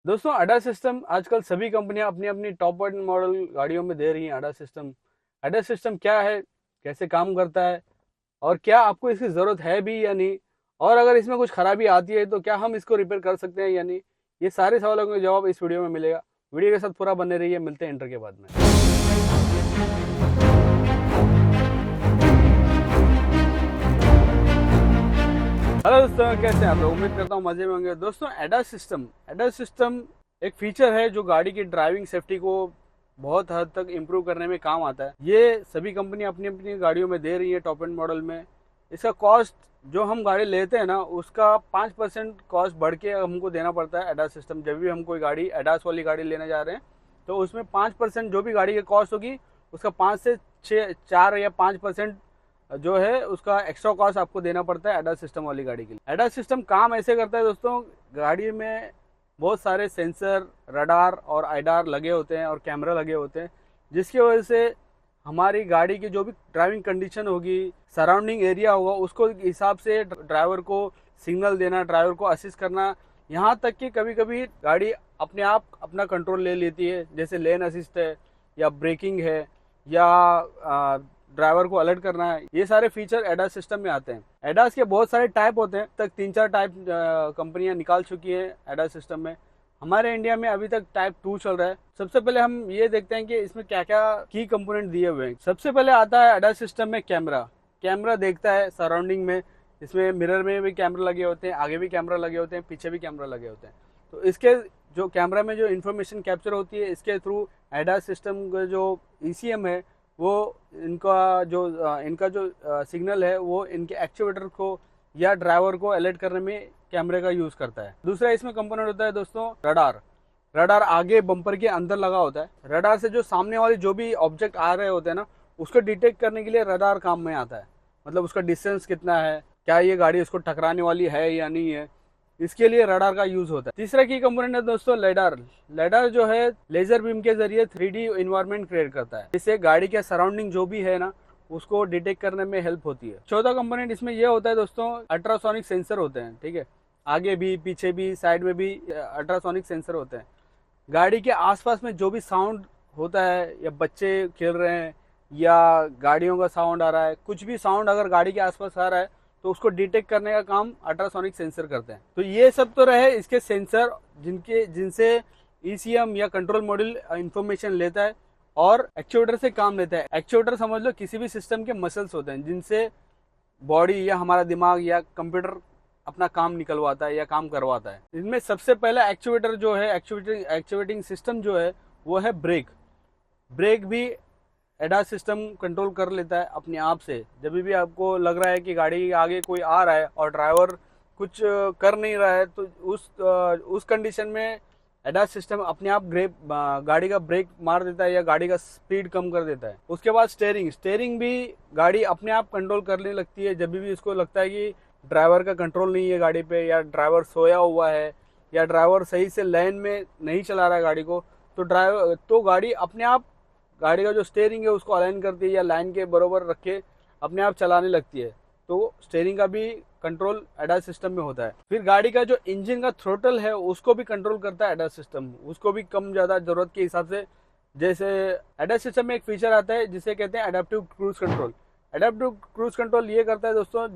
दोस्तों अडा सिस्टम आजकल सभी कंपनियां अपनी अपनी टॉप एंड मॉडल गाड़ियों में दे रही हैं। अडा सिस्टम क्या है, कैसे काम करता है और क्या आपको इसकी ज़रूरत है भी या नहीं, और अगर इसमें कुछ खराबी आती है तो क्या हम इसको रिपेयर कर सकते हैं या नहीं, ये सारे सवालों का जवाब इस वीडियो में मिलेगा। वीडियो के साथ पूरा बने रहिए। मिलते हैं इंटर के बाद में। हेलो दोस्तों, कैसे हैं आप लोग? उम्मीद करता हूँ मजे में होंगे। दोस्तों एडा सिस्टम एक फीचर है जो गाड़ी की ड्राइविंग सेफ्टी को बहुत हद तक इम्प्रूव करने में काम आता है। ये सभी कंपनी अपनी अपनी गाड़ियों में दे रही है टॉप एंड मॉडल में। इसका कॉस्ट जो हम गाड़ी लेते हैं ना, उसका 5% कॉस्ट बढ़ के हमको देना पड़ता है। एडा सिस्टम जब भी हम कोई गाड़ी एडास वाली गाड़ी लेने जा रहे हैं तो उसमें 5% जो भी गाड़ी की कॉस्ट होगी उसका 5 से 4 या 5% जो है उसका एक्स्ट्रा कॉस्ट आपको देना पड़ता है एडा सिस्टम वाली गाड़ी के लिए। एडा सिस्टम काम ऐसे करता है दोस्तों, गाड़ी में बहुत सारे सेंसर, रडार और आईडार लगे होते हैं और कैमरा लगे होते हैं, जिसकी वजह से हमारी गाड़ी की जो भी ड्राइविंग कंडीशन होगी, सराउंडिंग एरिया होगा, उसको हिसाब से ड्राइवर को सिग्नल देना, ड्राइवर को असिस्ट करना। यहाँ तक कि कभी कभी गाड़ी अपने आप अपना कंट्रोल ले लेती है, जैसे लेन असिस्ट है या ब्रेकिंग है या ड्राइवर को अलर्ट करना है। ये सारे फीचर एडास सिस्टम में आते हैं। एडास के बहुत सारे टाइप होते हैं, तक 3-4 टाइप कंपनियां निकाल चुकी हैं एडास सिस्टम में। हमारे इंडिया में अभी तक टाइप 2 चल रहा है। सबसे पहले हम ये देखते हैं कि इसमें क्या क्या की कंपोनेंट दिए हुए हैं। सबसे पहले आता है एडास सिस्टम में कैमरा। कैमरा देखता है सराउंडिंग में। इसमें मिरर में भी कैमरा लगे होते हैं, आगे भी कैमरा लगे होते हैं, पीछे भी कैमरा लगे होते हैं। तो इसके जो कैमरा में जो इन्फॉर्मेशन कैप्चर होती है, इसके थ्रू एडास सिस्टम का जो ईसीएम है वो इनका जो सिग्नल है वो इनके एक्चुएटर को या ड्राइवर को अलर्ट करने में कैमरे का यूज करता है। दूसरा इसमें कंपोनेंट होता है दोस्तों रडार। रडार आगे बम्पर के अंदर लगा होता है। रडार से जो सामने वाले जो भी ऑब्जेक्ट आ रहे होते हैं ना, उसको डिटेक्ट करने के लिए रडार काम में आता है। मतलब उसका डिस्टेंस कितना है, क्या ये गाड़ी उसको टकराने वाली है या नहीं है, इसके लिए रडार का यूज होता है। तीसरा की कंपोनेंट है दोस्तों लेडार। लेडार जो है लेजर बीम के जरिए 3D इन्वायरमेंट क्रिएट करता है, जिससे गाड़ी के सराउंडिंग जो भी है ना उसको डिटेक्ट करने में हेल्प होती है। चौथा कंपोनेंट इसमें यह होता है दोस्तों, अल्ट्रासोनिक सेंसर होते हैं। ठीक है, आगे भी पीछे भी साइड में भी अल्ट्रासोनिक सेंसर होते हैं। गाड़ी के आसपास में जो भी साउंड होता है, या बच्चे खेल रहे हैं या गाड़ियों का साउंड आ रहा है, कुछ भी साउंड अगर गाड़ी के आसपास आ रहा है तो उसको डिटेक्ट करने का काम अल्ट्रासोनिक सेंसर करते हैं। तो ये सब तो रहे इसके सेंसर, जिनसे ईसीएम या कंट्रोल मॉड्यूल इंफॉर्मेशन लेता है और एक्चुएटर से काम लेता है। एक्चुएटर समझ लो किसी भी सिस्टम के मसल्स होते हैं, जिनसे बॉडी या हमारा दिमाग या कंप्यूटर अपना काम निकलवाता है या काम करवाता है। इनमें सबसे पहला एक्चुएटर जो है, एक्चुएटिंग सिस्टम जो है वो है ब्रेक। ब्रेक भी एडास सिस्टम कंट्रोल कर लेता है अपने आप से। जब भी आपको लग रहा है कि गाड़ी के आगे कोई आ रहा है और ड्राइवर कुछ कर नहीं रहा है, तो उस कंडीशन में एडास सिस्टम अपने आप गाड़ी का ब्रेक मार देता है या गाड़ी का स्पीड कम कर देता है। उसके बाद स्टेयरिंग भी गाड़ी अपने आप कंट्रोल करने लगती है। जब भी उसको लगता है कि ड्राइवर का कंट्रोल नहीं है गाड़ी पे, या ड्राइवर सोया हुआ है, या ड्राइवर सही से लाइन में नहीं चला रहा है गाड़ी को, तो गाड़ी अपने आप गाड़ी का जो स्टेयरिंग है उसको अलाइन करती है या लाइन के बरोबर रख के अपने आप चलाने लगती है। तो स्टेयरिंग का भी कंट्रोल एडास सिस्टम में होता है। फिर गाड़ी का जो इंजन का थ्रोटल है उसको भी कंट्रोल करता है एडास सिस्टम, उसको भी कम ज़्यादा ज़रूरत के हिसाब से। जैसे एडास सिस्टम में एक फीचर आता है जिसे कहते हैं adaptive cruise control. Adaptive cruise control ये करता है दोस्तों,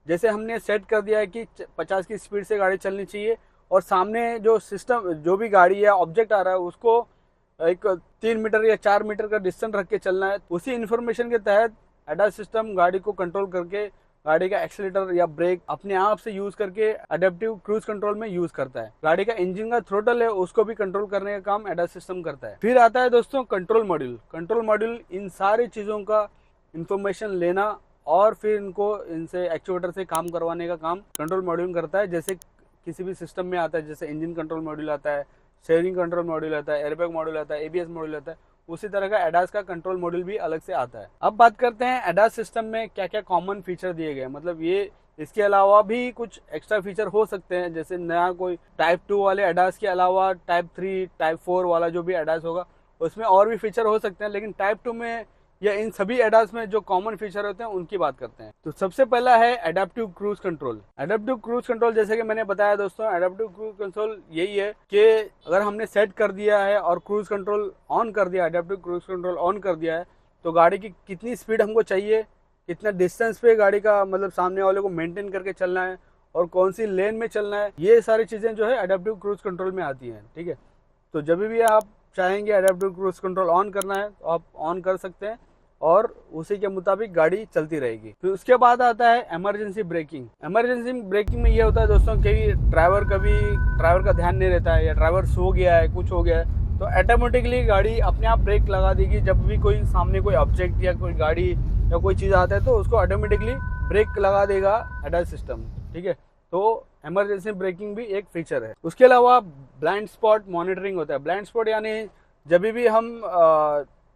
जैसे हमने सेट कर दिया है कि 50 की स्पीड से गाड़ी चलनी चाहिए, और सामने जो सिस्टम जो भी गाड़ी या ऑब्जेक्ट आ रहा है उसको एक 3 मीटर या 4 मीटर का डिस्टेंस रख के चलना है। उसी इन्फॉर्मेशन के तहत एडास सिस्टम गाड़ी को कंट्रोल करके गाड़ी का एक्सीलेटर या ब्रेक अपने आप से यूज करके अडेप्टिव क्रूज कंट्रोल में यूज करता है। गाड़ी का इंजन का थ्रोटल है उसको भी कंट्रोल करने का काम एडास सिस्टम करता है। फिर आता है दोस्तों control module. Control module in सारी चीजों का इंफॉर्मेशन लेना और फिर इनसे एक्चुएटर से काम करवाने का काम कंट्रोल मॉड्यूल करता है। जैसे किसी भी सिस्टम में आता है, जैसे इंजन कंट्रोल मॉड्यूल आता है, स्टीयरिंग कंट्रोल मॉड्यूल आता है, एयरबैग मॉड्यूल आता है, एबीएस मॉड्यूल आता है, उसी तरह का एडास का कंट्रोल मॉड्यूल भी अलग से आता है। अब बात करते हैं एडास सिस्टम में क्या क्या कॉमन फीचर दिए गए। मतलब ये इसके अलावा भी कुछ एक्स्ट्रा फीचर हो सकते हैं, जैसे नया कोई टाइप 2 वाले एडास के अलावा टाइप 3 टाइप 4 वाला जो भी एडास होगा उसमें और भी फीचर हो सकते हैं, लेकिन टाइप 2 में या इन सभी एडास में जो कॉमन फीचर होते हैं उनकी बात करते हैं। तो सबसे पहला है adaptive cruise control. Adaptive cruise control जैसे कि मैंने बताया दोस्तों, एडेप्टिव क्रूज कंट्रोल यही है कि अगर हमने सेट कर दिया है और क्रूज कंट्रोल ऑन कर दिया, एडेप्टिव क्रूज कंट्रोल ऑन कर दिया है, तो गाड़ी की कितनी स्पीड हमको चाहिए, कितना डिस्टेंस पे गाड़ी का मतलब सामने वाले को मेंटेन करके चलना है और कौन सी लेन में चलना है, ये सारी चीज़ें जो है एडेप्टिव क्रूज कंट्रोल में आती हैं। ठीक है, तो जब भी आप चाहेंगे एडेप्टिव क्रूज कंट्रोल ऑन करना है तो आप ऑन कर सकते हैं और उसी के मुताबिक गाड़ी चलती रहेगी। फिर उसके बाद आता है इमरजेंसी ब्रेकिंग। इमरजेंसी ब्रेकिंग में ये होता है दोस्तों कि ड्राइवर का ध्यान नहीं रहता है या ड्राइवर सो गया है, कुछ हो गया है, तो ऑटोमेटिकली गाड़ी अपने आप ब्रेक लगा देगी। जब भी कोई सामने कोई ऑब्जेक्ट या कोई गाड़ी या कोई चीज़ आता है तो उसको ऑटोमेटिकली ब्रेक लगा देगा एडास सिस्टम। ठीक है, तो इमरजेंसी ब्रेकिंग भी एक फीचर है। उसके अलावा ब्लाइंड स्पॉट मॉनिटरिंग होता है। ब्लाइंड स्पॉट यानी जब भी हम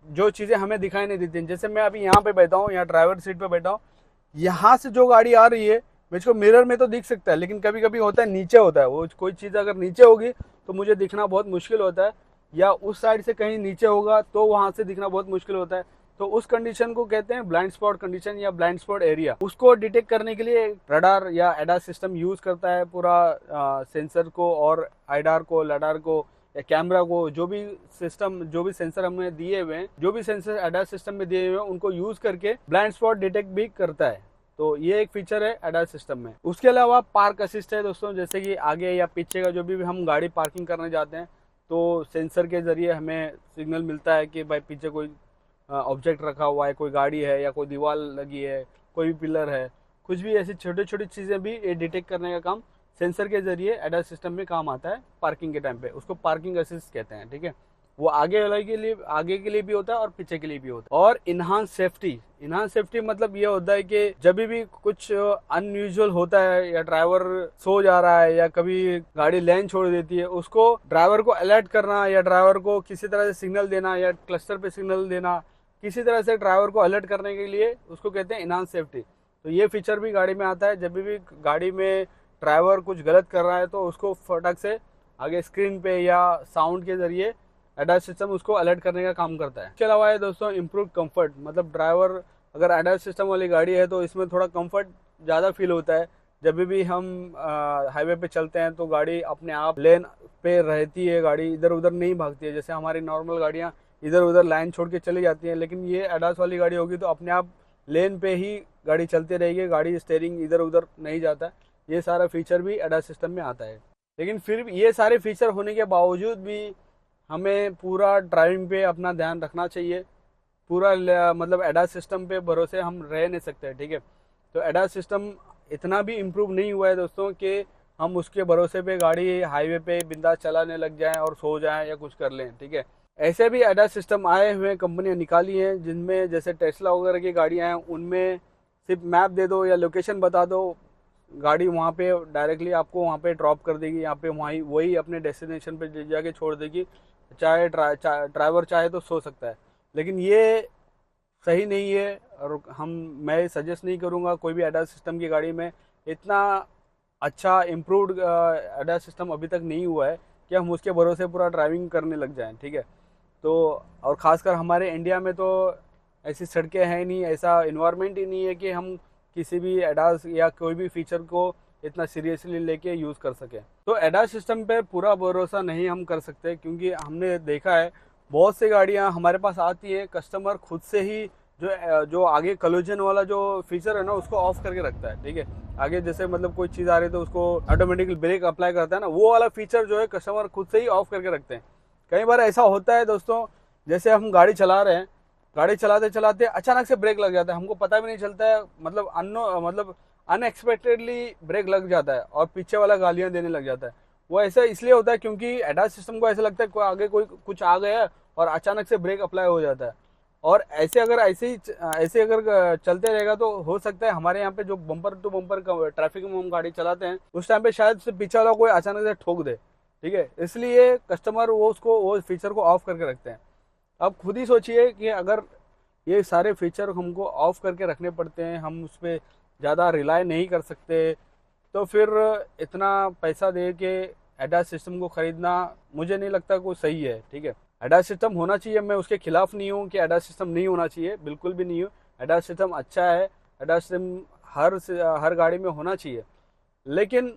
जो चीज़ें हमें दिखाई नहीं देती, जैसे मैं अभी यहाँ पे बैठा हूँ, यहाँ ड्राइवर सीट पे बैठा हूँ, यहाँ से जो गाड़ी आ रही है मुझको मिरर में तो दिख सकता है, लेकिन कभी कभी होता है नीचे होता है, वो कोई चीज़ अगर नीचे होगी तो मुझे दिखना बहुत मुश्किल होता है, या उस साइड से कहीं नीचे होगा तो वहाँ से दिखना बहुत मुश्किल होता है। तो उस कंडीशन को कहते हैं ब्लाइंड स्पॉट कंडीशन या ब्लाइंड स्पॉट एरिया। उसको डिटेक्ट करने के लिए रडार या एडास सिस्टम यूज करता है पूरा सेंसर को और आईडार को, लडार को या कैमरा को, जो भी सेंसर हमें दिए हुए हैं, जो भी सेंसर एडास सिस्टम में दिए हुए हैं, उनको यूज करके ब्लाइंड स्पॉट डिटेक्ट भी करता है। तो ये एक फीचर है एडास सिस्टम में। उसके अलावा पार्क असिस्ट है दोस्तों, जैसे कि आगे या पीछे का जो भी हम गाड़ी पार्किंग करने जाते हैं तो सेंसर के जरिए हमें सिग्नल मिलता है कि भाई पीछे कोई ऑब्जेक्ट रखा हुआ है, कोई गाड़ी है या कोई दीवार लगी है, कोई भी पिलर है, कुछ भी ऐसी छोटी छोटी चीज़ें भी ये डिटेक्ट करने का काम सेंसर के जरिए एडास सिस्टम में काम आता है पार्किंग के टाइम पे। उसको पार्किंग असिस्ट कहते हैं। ठीक है, वो आगे के लिए भी होता है और पीछे के लिए भी होता है। और इनहांस सेफ्टी मतलब ये होता है कि जब भी कुछ अनयूजुअल होता है या ड्राइवर सो जा रहा है या कभी गाड़ी लेन छोड़ देती है, उसको ड्राइवर को अलर्ट करना या ड्राइवर को किसी तरह से सिग्नल देना या क्लस्टर पे सिग्नल देना, किसी तरह से ड्राइवर को अलर्ट करने के लिए उसको कहते हैं इनहांस सेफ्टी। तो ये फीचर भी गाड़ी में आता है। जब भी गाड़ी में ड्राइवर कुछ गलत कर रहा है तो उसको फटक से आगे स्क्रीन पे या साउंड के जरिए एडास सिस्टम उसको अलर्ट करने का काम करता है। इसके अलावा है दोस्तों इम्प्रूव कंफर्ट, मतलब ड्राइवर अगर एडास सिस्टम वाली गाड़ी है तो इसमें थोड़ा कंफर्ट ज़्यादा फील होता है। जब भी हम हाईवे पे चलते हैं तो गाड़ी अपने आप लेन पे रहती है, गाड़ी इधर उधर नहीं भागती है। जैसे हमारी नॉर्मल गाड़ियाँ इधर उधर लाइन छोड़ के चली जाती हैं, लेकिन ये एडास वाली गाड़ी होगी तो अपने आप लेन पे ही गाड़ी चलती रहेगी, गाड़ी स्टेयरिंग इधर उधर नहीं जाता। ये सारा फीचर भी एडास सिस्टम में आता है। लेकिन फिर ये सारे फीचर होने के बावजूद भी हमें पूरा ड्राइविंग पे अपना ध्यान रखना चाहिए। पूरा मतलब एडास सिस्टम पे भरोसे हम रह नहीं सकते। ठीक है, तो एडास सिस्टम इतना भी इम्प्रूव नहीं हुआ है दोस्तों कि हम उसके भरोसे पे गाड़ी हाईवे पे बिंदास चलाने लग जाएं और सो जाएं या कुछ कर लें। ठीक है, ऐसे भी एडास सिस्टम आए हुए कंपनियां निकाली हैं, जिनमें जैसे टेस्ला वगैरह की गाड़ियां हैं, उनमें सिर्फ मैप दे दो या लोकेशन बता दो, गाड़ी वहाँ पे डायरेक्टली आपको वहाँ पे ड्रॉप कर देगी, यहाँ पे वही अपने डेस्टिनेशन पे ले जाके छोड़ देगी। चाहे ड्राइवर चाहे तो सो सकता है, लेकिन ये सही नहीं है। और मैं सजेस्ट नहीं करूँगा कोई भी एडास सिस्टम की गाड़ी में इतना अच्छा इम्प्रूव्ड एडास सिस्टम अभी तक नहीं हुआ है कि हम उसके भरोसे पूरा ड्राइविंग करने लग जाएं। ठीक है, तो और ख़ासकर हमारे इंडिया में तो ऐसी सड़कें हैं नहीं, ऐसा इन्वायरमेंट ही नहीं है कि हम किसी भी एडास या कोई भी फीचर को इतना सीरियसली लेके यूज़ कर सके। तो एडास सिस्टम पे पूरा भरोसा नहीं हम कर सकते, क्योंकि हमने देखा है बहुत सी गाड़ियां हमारे पास आती है, कस्टमर खुद से ही जो आगे कोलिजन वाला जो फीचर है ना उसको ऑफ करके रखता है। ठीक है, आगे जैसे मतलब कोई चीज़ आ रही है तो उसको ऑटोमेटिकली ब्रेक अप्लाई करता है ना, वो वाला फीचर जो है कस्टमर खुद से ही ऑफ करके रखते हैं। कई बार ऐसा होता है दोस्तों, जैसे हम गाड़ी चला रहे हैं, गाड़ी चलाते चलाते अचानक से ब्रेक लग जाता है, हमको पता भी नहीं चलता है, मतलब अनएक्सपेक्टेडली ब्रेक लग जाता है और पीछे वाला गालियां देने लग जाता है। वो ऐसा इसलिए होता है क्योंकि एडास सिस्टम को ऐसा लगता है आगे कोई कुछ आ गया है और अचानक से ब्रेक अप्लाई हो जाता है। और ऐसे अगर चलते रहेगा तो हो सकता है हमारे यहाँ पे जो बम्पर टू बम्पर ट्रैफिक में हम गाड़ी चलाते हैं उस टाइम पे शायद से पीछे वाला कोई अचानक से ठोक दे। ठीक है, इसलिए कस्टमर वो फीचर को ऑफ करके रखते हैं। अब खुद ही सोचिए कि अगर ये सारे फीचर हमको ऑफ करके रखने पड़ते हैं, हम उस पर ज़्यादा रिलाय नहीं कर सकते, तो फिर इतना पैसा दे के एडास सिस्टम को ख़रीदना मुझे नहीं लगता कोई सही है। ठीक है, ADAS सिस्टम होना चाहिए, मैं उसके खिलाफ नहीं हूँ कि ADAS सिस्टम नहीं होना चाहिए, बिल्कुल भी नहीं हूँ। ADAS सिस्टम अच्छा है, ADAS सिस्टम हर गाड़ी में होना चाहिए, लेकिन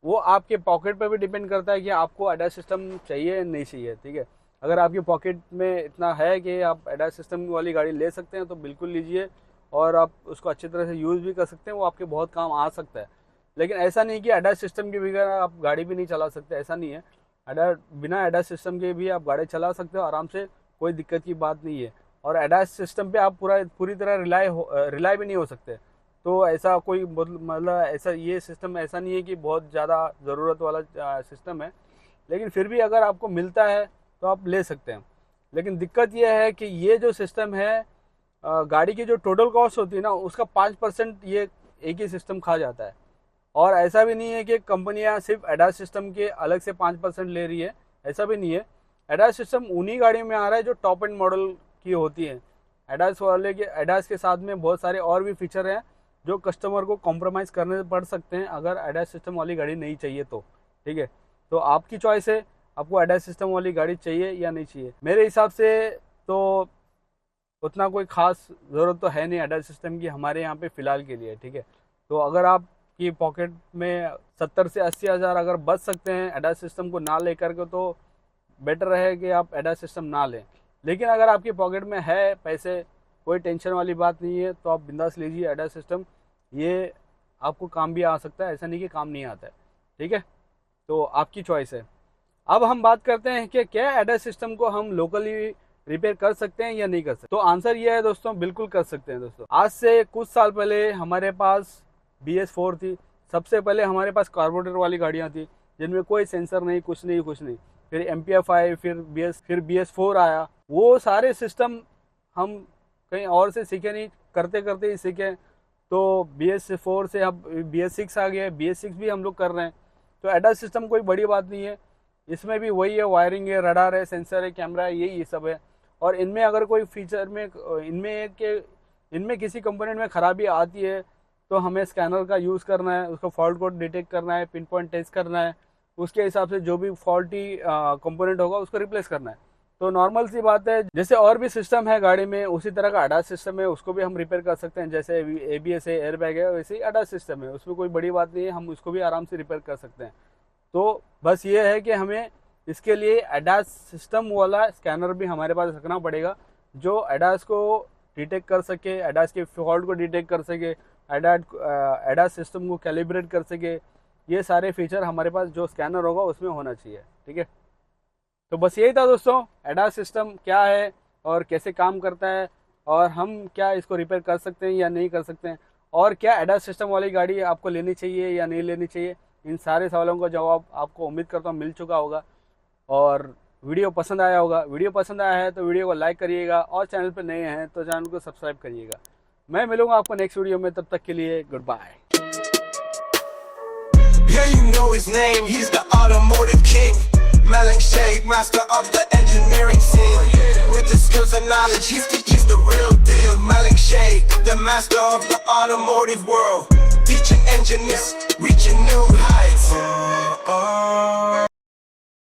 वो आपके पॉकेट पर भी डिपेंड करता है कि आपको ADAS सिस्टम चाहिए या नहीं चाहिए। ठीक है, अगर आपके पॉकेट में इतना है कि आप ADAS सिस्टम वाली गाड़ी ले सकते हैं तो बिल्कुल लीजिए, और आप उसको अच्छी तरह से यूज़ भी कर सकते हैं, वो आपके बहुत काम आ सकता है। लेकिन ऐसा नहीं कि ADAS सिस्टम के बगैर आप गाड़ी भी नहीं चला सकते, ऐसा नहीं है। बिना ADAS सिस्टम के भी आप गाड़ी चला सकते हो आराम से, कोई दिक्कत की बात नहीं है। और ADAS सिस्टम पे आप पूरी तरह रिलाई भी नहीं हो सकते। तो ऐसा कोई मतलब ऐसा ये सिस्टम ऐसा नहीं है कि बहुत ज़्यादा ज़रूरत वाला सिस्टम है, लेकिन फिर भी अगर आपको मिलता है तो आप ले सकते हैं। लेकिन दिक्कत यह है कि ये जो सिस्टम है, गाड़ी की जो टोटल कॉस्ट होती है ना, उसका 5% ये एक ही सिस्टम खा जाता है। और ऐसा भी नहीं है कि कंपनियां सिर्फ ADAS सिस्टम के अलग से 5% ले रही है, ऐसा भी नहीं है। ADAS सिस्टम उन्हीं गाड़ियों में आ रहा है जो टॉप एंड मॉडल की होती है। ADAS के साथ में बहुत सारे और भी फीचर हैं जो कस्टमर को कॉम्प्रोमाइज़ करने पड़ सकते हैं अगर ADAS सिस्टम वाली गाड़ी नहीं चाहिए तो। ठीक है, तो आपकी चॉइस है, आपको ADAS सिस्टम वाली गाड़ी चाहिए या नहीं चाहिए। मेरे हिसाब से तो उतना कोई ख़ास ज़रूरत तो है नहीं ADAS सिस्टम की हमारे यहाँ पे फ़िलहाल के लिए। ठीक है, तो अगर आपकी पॉकेट में 70 से 80 हज़ार अगर बच सकते हैं ADAS सिस्टम को ना लेकर के, तो बेटर है कि आप ADAS सिस्टम ना लें। लेकिन अगर आपकी पॉकेट में है पैसे, कोई टेंशन वाली बात नहीं है, तो आप बिंदास लीजिए ADAS सिस्टम, ये आपको काम भी आ सकता है, ऐसा नहीं कि काम नहीं आता है। ठीक है, तो आपकी चॉइस है। अब हम बात करते हैं कि क्या ADAS सिस्टम को हम लोकली रिपेयर कर सकते हैं या नहीं कर सकते। तो आंसर ये है दोस्तों, बिल्कुल कर सकते हैं दोस्तों। आज से कुछ साल पहले हमारे पास BS4 थी, सबसे पहले हमारे पास कार्बोरेटर वाली गाड़ियाँ थी जिनमें कोई सेंसर नहीं, कुछ नहीं। फिर MPF आए, फिर BS4 आया। वो सारे सिस्टम हम कहीं और से सीखे नहीं, करते करते ही सीखे। तो BS4 से अब BS6 आ गया, BS6 भी हम लोग कर रहे हैं। तो ADAS सिस्टम कोई बड़ी बात नहीं है, इसमें भी वही है, वायरिंग है, रडार है, सेंसर है, कैमरा है, यही सब है। और इनमें अगर कोई फीचर में इनमें किसी कंपोनेंट में ख़राबी आती है तो हमें स्कैनर का यूज़ करना है, उसका फॉल्ट कोड डिटेक्ट करना है, पिन पॉइंट टेस्ट करना है, उसके हिसाब से जो भी फॉल्टी कंपोनेंट होगा उसको रिप्लेस करना है। तो नॉर्मल सी बात है, जैसे और भी सिस्टम है गाड़ी में उसी तरह का ADAS सिस्टम है, उसको भी हम रिपेयर कर सकते हैं। जैसे ABS है, एयरबैग है, वैसे ही ADAS सिस्टम है, उसमें कोई बड़ी बात नहीं है, हम उसको भी आराम से रिपेयर कर सकते हैं। तो बस ये है कि हमें इसके लिए ADAS सिस्टम वाला स्कैनर भी हमारे पास रखना पड़ेगा, जो ADAS को डिटेक्ट कर सके, ADAS के फॉल्ट को डिटेक्ट कर सके, ADAS सिस्टम को कैलिब्रेट कर सके। ये सारे फीचर हमारे पास जो स्कैनर होगा उसमें होना चाहिए। ठीक है, तो बस यही था दोस्तों, ADAS सिस्टम क्या है और कैसे काम करता है, और हम क्या इसको रिपेयर कर सकते हैं या नहीं कर सकते हैं, और क्या ADAS सिस्टम वाली गाड़ी आपको लेनी चाहिए या नहीं लेनी चाहिए। इन सारे सवालों का जवाब आपको उम्मीद करता हूँ मिल चुका होगा, और वीडियो पसंद आया होगा। वीडियो पसंद आया है तो वीडियो को लाइक करिएगा, और चैनल पर नए हैं तो चैनल को सब्सक्राइब करिएगा। मैं मिलूंगा आपको नेक्स्ट वीडियो में, तब तक के लिए good bye. Yeah, you know his name, he's the automotive king. Malik Sheikh, master of the engineering scene. With the skills and knowledge, he's the real deal. Malik Sheikh, the master of the automotive world. Teaching engineers, reaching new heights.